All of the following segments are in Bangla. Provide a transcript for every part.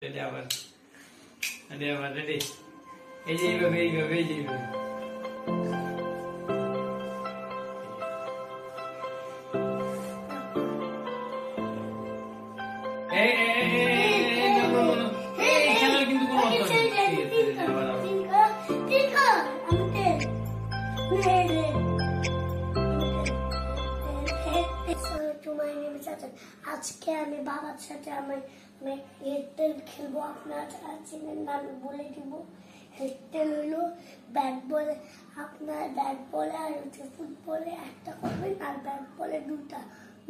Ready abar. Ready. এই যে এইভাবে খেলার কিন্তু কোনো অর্থ নেই। আজকে আমি বাবার সাথে আমি হেডটেল খেলবো। আপনারা যারা চিনেন না আমি বলে দিব। হেডটেল হলো ব্যাট বলে, আপনার ব্যাট বলে আর ফুটবলে একটা করবেন আর ব্যাট বলে দুটা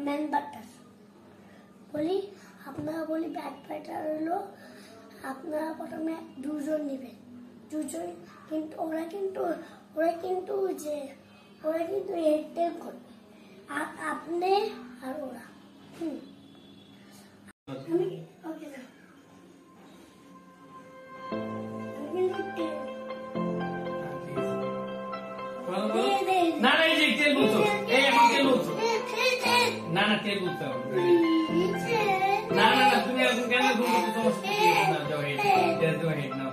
ম্যান বাটার বলি। আপনারা বলি ব্যাট ব্যাটার হলো আপনারা প্রথমে দুজন নেবেন, দুজন কিন্তু ওরা কিন্তু হেডটেল করবে আর আপনি আর ওরা। না না এই যে তেল বলছো, এই এখন তেল বলছো, না না তেল বলতে হবে না না না তুমি এখন কেন বলছো? সমস্যা না, যাও হেড দাও, হেড নাও।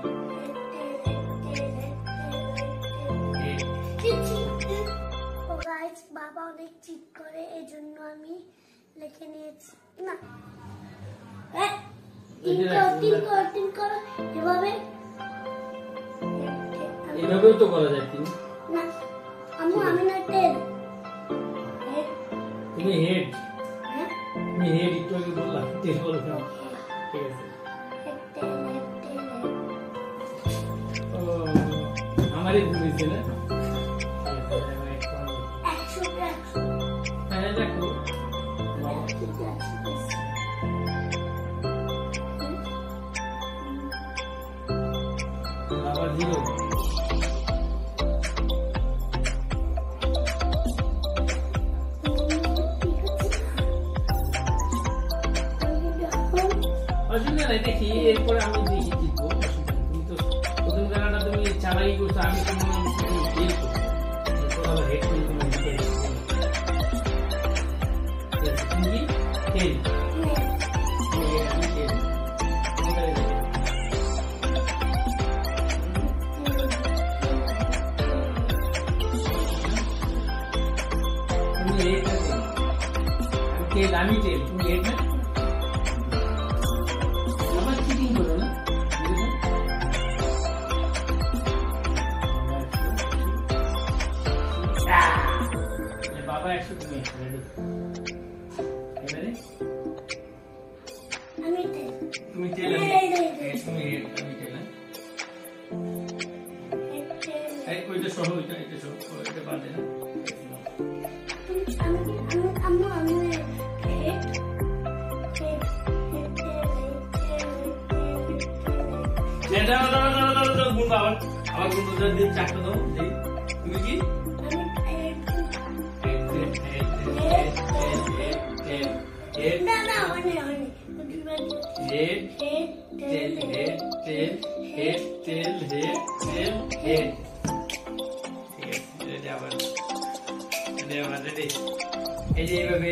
বাবা অনেক চিট করে এই জন্য আমি লিখে নিয়েছি। না তিন করো এভাবেও তো করা যায়। না আমি না টেল। তুমি হেড, তুমি হেড একটু আগে বললা, তেল বলো না। ঠিক আছে আমারই ভুল হয়েছে না। হ্যাঁ দেখো আবার জিরো। অসুবিধা নাই, দেখি এরপরে আমি দেখি জিতবো। তুমি তো প্রথম জায়গাটা তুমি চালাই করছো, আমি তো মনে হচ্ছে হেড আমি তেল, তুমি হেড না। আমার চিটিং করো না, বাবা 100 তুমি রেডি। এবারে আমি তেল, তুমি তেল, তুমি হেড, আমি তেল। এই কইটা সহ, এটা সহ, এটা বাদে না। আমার বন্ধুদের দিয়ে চারটা দাও। তুমি কি এই যে এইভাবে